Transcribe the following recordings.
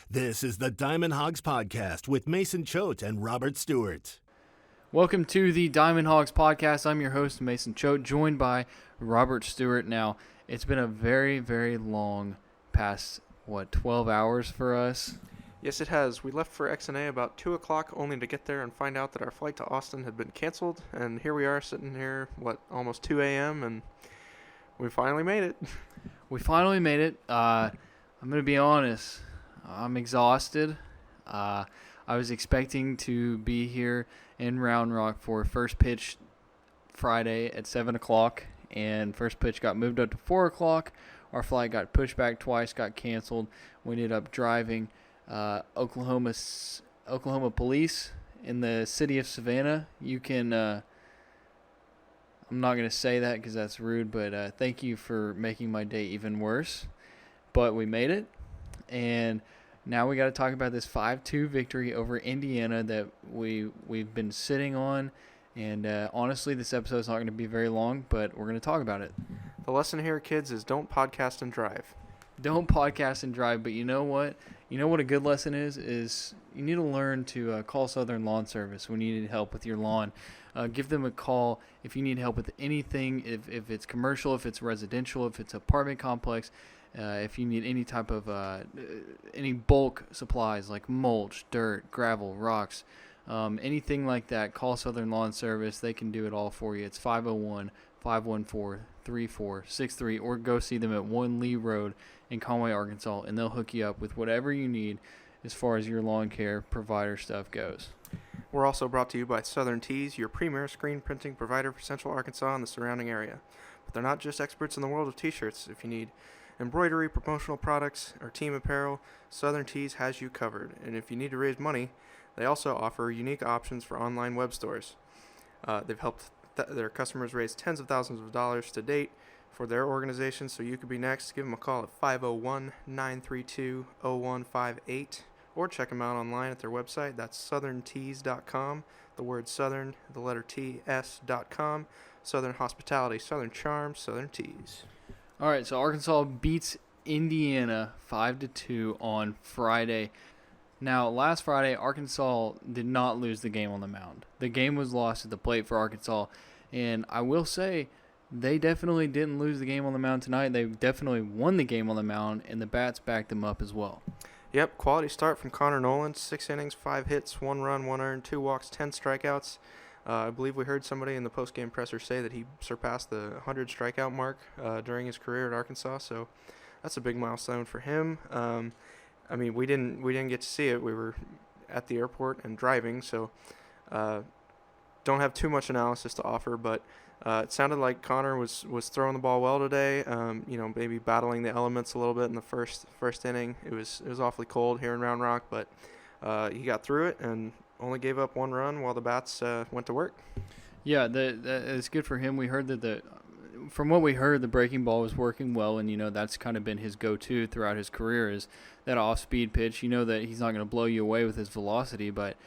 This is the Diamond Hogs Podcast with Mason Choate and Robert Stewart. Welcome to the Diamond Hogs Podcast. I'm your host, Mason Choate, joined by Robert Stewart. Now, it's been a very, very long past, 12 hours for us? Yes, it has. We left for XNA about 2 o'clock, only to get there and find out that our flight to Austin had been canceled. And here we are sitting here, almost 2 a.m., and we finally made it. We finally made it. I'm going to be honest. I'm exhausted. I was expecting to be here in Round Rock for first pitch Friday at 7 o'clock, and first pitch got moved up to 4 o'clock. Our flight got pushed back twice, got canceled. We ended up driving Oklahoma police in the city of Savannah. You can, I'm not going to say that because that's rude, but thank you for making my day even worse. But we made it, and now we got to talk about this 5-2 victory over Indiana that we've been sitting on. And honestly, this episode is not going to be very long, but we're going to talk about it. The lesson here, kids, is don't podcast and drive. Don't podcast and drive, but you know what? You know what a good lesson is you need to learn to call Southern Lawn Service when you need help with your lawn. Give them a call if you need help with anything, if it's commercial, if it's residential, if it's apartment complex. If you need any type of any bulk supplies like mulch, dirt, gravel, rocks, anything like that, call Southern Lawn Service. They can do it all for you. It's 501-514-3463, or go see them at 1 Lee Road in Conway, Arkansas, and they'll hook you up with whatever you need as far as your lawn care provider stuff goes. We're also brought to you by Southern Tees, your premier screen printing provider for Central Arkansas and the surrounding area. But they're not just experts in the world of t-shirts. If you need embroidery, promotional products, or team apparel, Southern Tees has you covered. And if you need to raise money, they also offer unique options for online web stores. They've helped their customers raise tens of thousands of dollars to date for their organization, so you could be next. Give them a call at 501-932-0158, or check them out online at their website. That's southerntees.com, the word Southern, the letter T-S.com. Southern Hospitality, Southern Charm, Southern Tees. All right, so Arkansas beats Indiana 5-2 on Friday. Now, last Friday, Arkansas did not lose the game on the mound. The game was lost at the plate for Arkansas, and I will say they definitely didn't lose the game on the mound tonight. They definitely won the game on the mound, and the bats backed them up as well. Yep, quality start from Connor Nolan. 6 innings, 5 hits, 1 run, 1 earned, 2 walks, 10 strikeouts. I believe we heard somebody in the post-game presser say that he surpassed the 100 strikeout mark during his career at Arkansas, so that's a big milestone for him. I mean, we didn't get to see it. We were at the airport and driving, so don't have too much analysis to offer, but it sounded like Connor was throwing the ball well today. Maybe battling the elements a little bit in the first inning. It was awfully cold here in Round Rock, but he got through it and only gave up 1 run while the bats went to work. Yeah, it's good for him. We heard that from what we heard, the breaking ball was working well, and that's kind of been his go-to throughout his career, is that off-speed pitch. You know that he's not going to blow you away with his velocity, but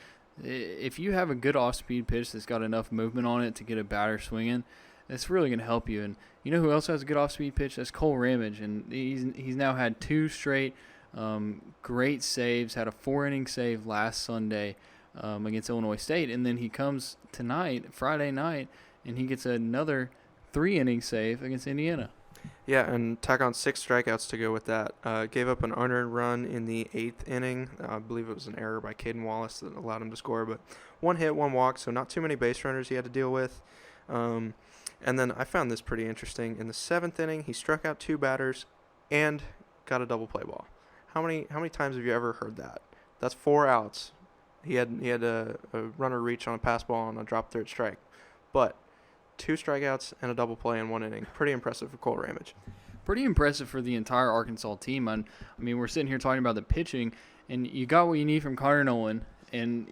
if you have a good off-speed pitch that's got enough movement on it to get a batter swinging, it's really going to help you. And you know who else has a good off-speed pitch? That's Cole Ramage, and he's now had 2 straight great saves. Had a 4-inning save last Sunday against Illinois State, and then he comes tonight, Friday night, and he gets another 3-inning save against Indiana. Yeah, and tack on 6 strikeouts to go with that. Gave up an unearned run in the 8th inning. I believe it was an error by Caden Wallace that allowed him to score, but 1 hit, 1 walk, so not too many base runners he had to deal with. And then I found this pretty interesting. In the 7th inning, he struck out 2 batters and got a double play ball. How many times have you ever heard that? That's 4 outs. He had a runner reach on a pass ball on a drop third strike, but 2 strikeouts and a double play in 1 inning. Pretty impressive for Cole Ramage. Pretty impressive for the entire Arkansas team. I mean, we're sitting here talking about the pitching, and you got what you need from Connor Nolan. And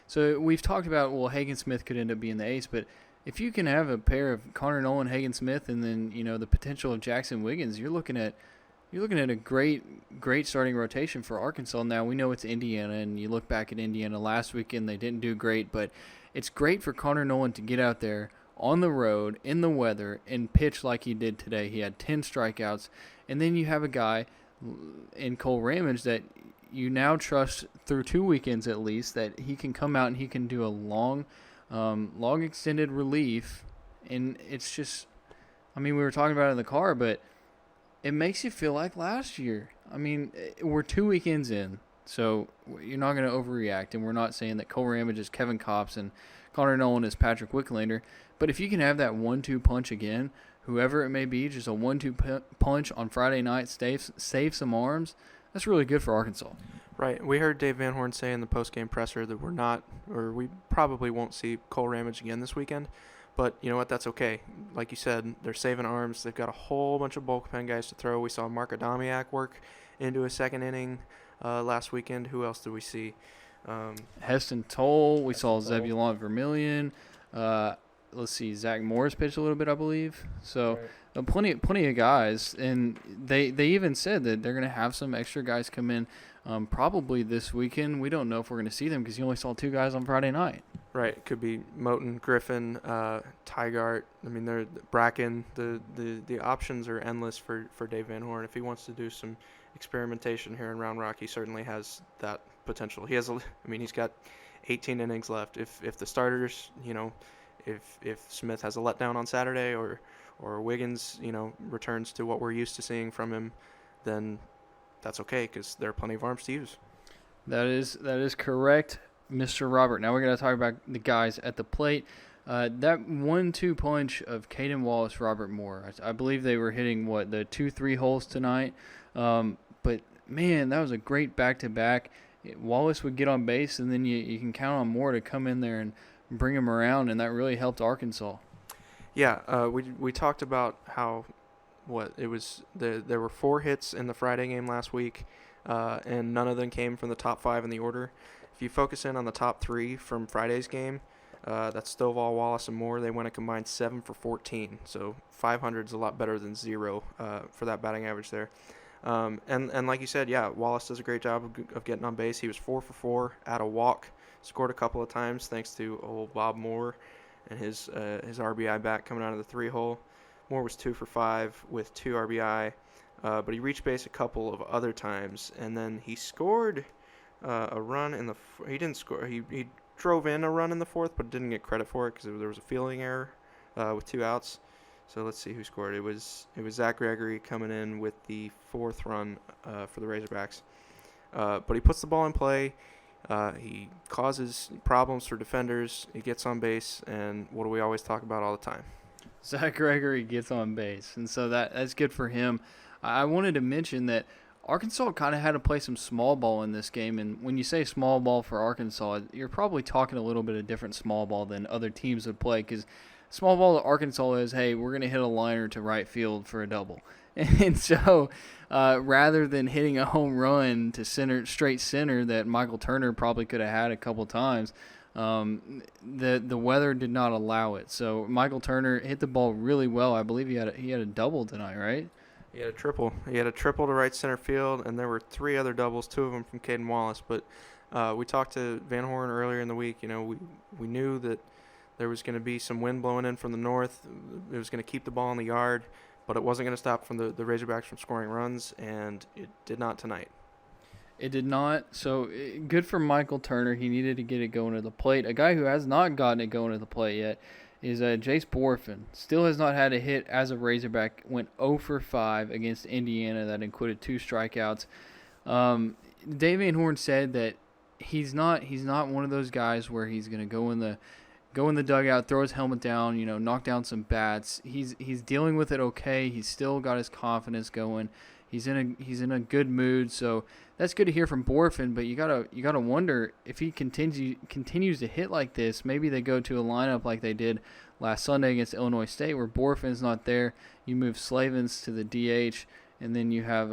so we've talked about, Hagen Smith could end up being the ace, but if you can have a pair of Connor Nolan, Hagen Smith, and then the potential of Jackson Wiggins, you're looking at a great starting rotation for Arkansas. Now, we know it's Indiana, and you look back at Indiana last weekend, they didn't do great, but it's great for Connor Nolan to get out there on the road, in the weather, and pitch like he did today. He had 10 strikeouts, and then you have a guy in Cole Ramage that you now trust through 2 weekends at least that he can come out and he can do a long extended relief. And it's just, I mean, we were talking about it in the car, but it makes you feel like last year. I mean, we're 2 weekends in, so you're not going to overreact. And we're not saying that Cole Ramage is Kevin Kopps and Connor Nolan is Patrick Wicklander. But if you can have that 1-2 punch again, whoever it may be, just a 1-2 punch on Friday night, save some arms, that's really good for Arkansas. Right. We heard Dave Van Horn say in the post-game presser that we probably won't see Cole Ramage again this weekend. But you know what? That's okay. Like you said, they're saving arms. They've got a whole bunch of bullpen guys to throw. We saw Mark Adamiak work into a second inning last weekend. Who else did we see? Heston Toll. We saw Zebulon Vermillion. Let's see, Zach Morris pitched a little bit, I believe. So plenty of guys, and they even said that they're going to have some extra guys come in probably this weekend. We don't know if we're going to see them because you only saw 2 guys on Friday night. Right. It could be Moten, Griffin, Tygart. I mean, they're Bracken. The options are endless for Dave Van Horn. If he wants to do some experimentation here in Round Rock, he certainly has that potential. He's got 18 innings left. If the starters, if Smith has a letdown on Saturday or Wiggins, returns to what we're used to seeing from him, then that's okay because there are plenty of arms to use. That is correct, Mr. Robert. Now we're going to talk about the guys at the plate. That 1-2 punch of Caden Wallace, Robert Moore. I believe they were hitting, the 2-3 holes tonight. But, man, that was a great back-to-back. Wallace would get on base, and then you can count on Moore to come in there and bring him around, and that really helped Arkansas. Yeah, we talked about how there were 4 hits in the Friday game last week, and none of them came from the top 5 in the order. If you focus in on the top 3 from Friday's game, that's Stovall, Wallace, and Moore. They went a combined 7 for 14, so 500 is a lot better than 0 for that batting average there. And like you said, yeah, Wallace does a great job of getting on base. He was 4 for 4 at a walk, scored a couple of times thanks to old Bob Moore and his RBI bat coming out of the 3-hole. Moore was 2 for 5 with 2 RBI, but he reached base a couple of other times, and then he scored a run in the. He didn't score. He drove in a run in the 4th, but didn't get credit for it because there was a fielding error with 2 outs. So let's see who scored. It was Zach Gregory coming in with the 4th run for the Razorbacks. But he puts the ball in play. He causes problems for defenders. He gets on base, and what do we always talk about all the time? Zach Gregory gets on base, and so that's good for him. I wanted to mention that Arkansas kind of had to play some small ball in this game, and when you say small ball for Arkansas, you're probably talking a little bit of different small ball than other teams would play, because small ball to Arkansas is, hey, we're going to hit a liner to right field for a double. And so rather than hitting a home run to straight center that Michael Turner probably could have had a couple times, the weather did not allow it. So Michael Turner hit the ball really well. I believe he had a double tonight, right? He had a triple. He had a triple to right center field, and there were 3 other doubles, 2 of them from Caden Wallace. But we talked to Van Horn earlier in the week. We knew that there was going to be some wind blowing in from the north. It was going to keep the ball in the yard, but it wasn't going to stop from the Razorbacks from scoring runs, and it did not tonight. It did not. So good for Michael Turner. He needed to get it going to the plate. A guy who has not gotten it going to the plate yet is Jace Borfin. Still has not had a hit as a Razorback. Went 0 for 5 against Indiana. That included 2 strikeouts. Dave Van Horn said that he's not one of those guys where he's going to go in the dugout, throw his helmet down, knock down some bats. He's dealing with it okay. He's still got his confidence going. He's in a good mood, so that's good to hear from Borfin. But you gotta wonder if he continues to hit like this. Maybe they go to a lineup like they did last Sunday against Illinois State, where Borfin's not there. You move Slavens to the DH, and then you have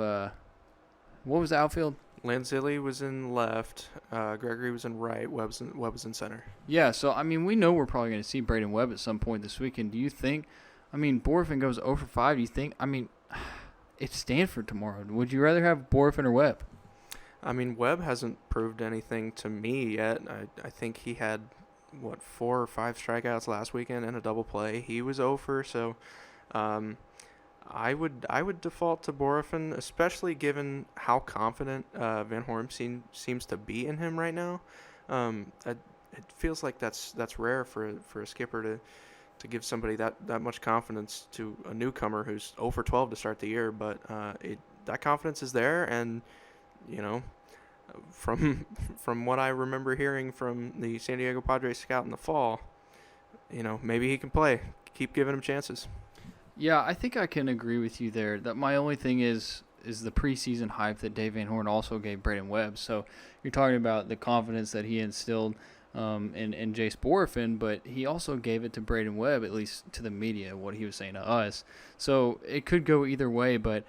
what was the outfield? Lanzilli was in left, Gregory was in right, Webb was in center. Yeah, so, we know we're probably going to see Braden Webb at some point this weekend. Do you think, Borfin goes 0 for 5, do you think, it's Stanford tomorrow. Would you rather have Borfin or Webb? Webb hasn't proved anything to me yet. I think he had, 4 or 5 strikeouts last weekend and a double play. He was 0 for, so I would default to Borfin, especially given how confident Van Horn seems to be in him right now. It feels like that's rare for a skipper to give somebody that much confidence to a newcomer who's 0 for 12 to start the year. But that confidence is there, and you know, from what I remember hearing from the San Diego Padres scout in the fall, maybe he can play. Keep giving him chances. Yeah, I think I can agree with you there. That my only thing is the preseason hype that Dave Van Horn also gave Braden Webb. So you're talking about the confidence that he instilled in Jace Borfin, but he also gave it to Braden Webb, at least to the media, what he was saying to us. So it could go either way, but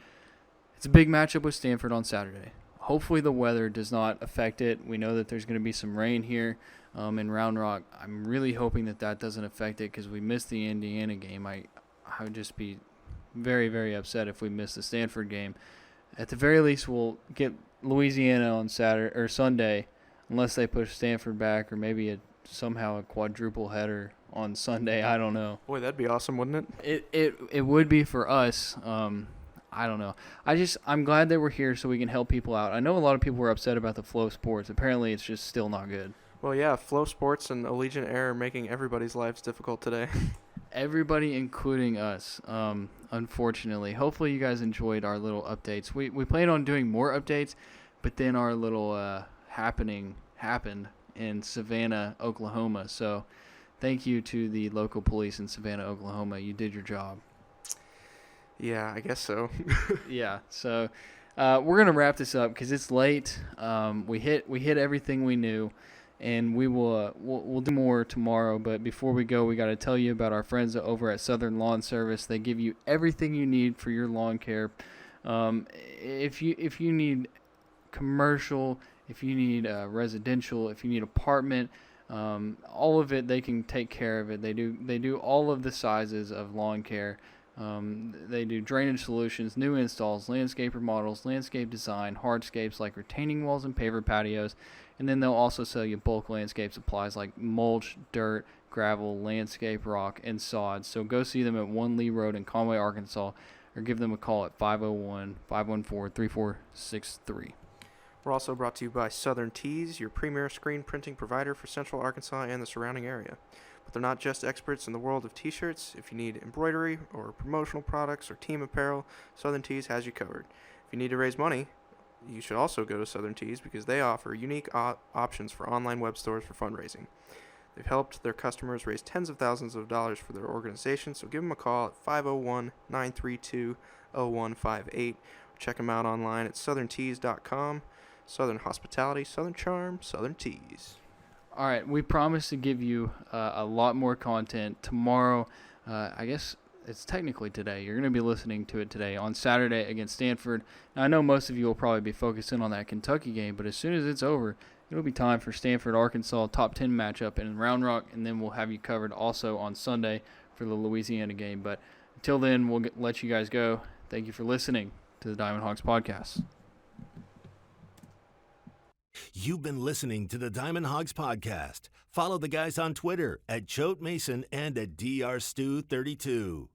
it's a big matchup with Stanford on Saturday. Hopefully the weather does not affect it. We know that there's going to be some rain here in Round Rock. I'm really hoping that doesn't affect it because we missed the Indiana game. I would just be very, very upset if we miss the Stanford game. At the very least, we'll get Louisiana on Saturday or Sunday, unless they push Stanford back, or maybe somehow a quadruple header on Sunday. I don't know. Boy, that'd be awesome, wouldn't it? It would be for us. I don't know. I'm glad that we're here so we can help people out. I know a lot of people were upset about the Flow Sports. Apparently, it's just still not good. Well, yeah, Flow Sports and Allegiant Air are making everybody's lives difficult today. Everybody, including us, unfortunately. Hopefully you guys enjoyed our little updates. We plan on doing more updates, but then our little happened in Savannah, Oklahoma. So thank you to the local police in Savannah, Oklahoma. You did your job. Yeah, I guess so. Yeah, so we're going to wrap this up because it's late. We hit everything we knew. And we'll do more tomorrow. But before we go, we got to tell you about our friends over at Southern Lawn Service. They give you everything you need for your lawn care. If you need commercial, if you need residential, if you need apartment, all of it, they can take care of it. They do all of the sizes of lawn care. They do drainage solutions, new installs, landscape remodels, landscape design, hardscapes like retaining walls and paver patios. And then they'll also sell you bulk landscape supplies like mulch, dirt, gravel, landscape rock, and sod. So go see them at 1 Lee Road in Conway, Arkansas, or give them a call at 501-514-3463. We're also brought to you by Southern Tees, your premier screen printing provider for Central Arkansas and the surrounding area. But they're not just experts in the world of t-shirts. If you need embroidery or promotional products or team apparel, Southern Tees has you covered. If you need to raise money, you should also go to Southern Tees because they offer unique options for online web stores for fundraising. They've helped their customers raise tens of thousands of dollars for their organization, so give them a call at 501-932-0158. Check them out online at southerntees.com. Southern Hospitality, Southern Charm, Southern Tees. All right, we promise to give you a lot more content tomorrow. I guess it's technically today. You're going to be listening to it today on Saturday against Stanford. Now, I know most of you will probably be focusing on that Kentucky game, but as soon as it's over, it'll be time for Stanford-Arkansas top 10 matchup in Round Rock, and then we'll have you covered also on Sunday for the Louisiana game. But until then, we'll let you guys go. Thank you for listening to the Diamond Hawgs Podcast. You've been listening to the Diamond Hawgs Podcast. Follow the guys on Twitter at Choate Mason and at DRStew32.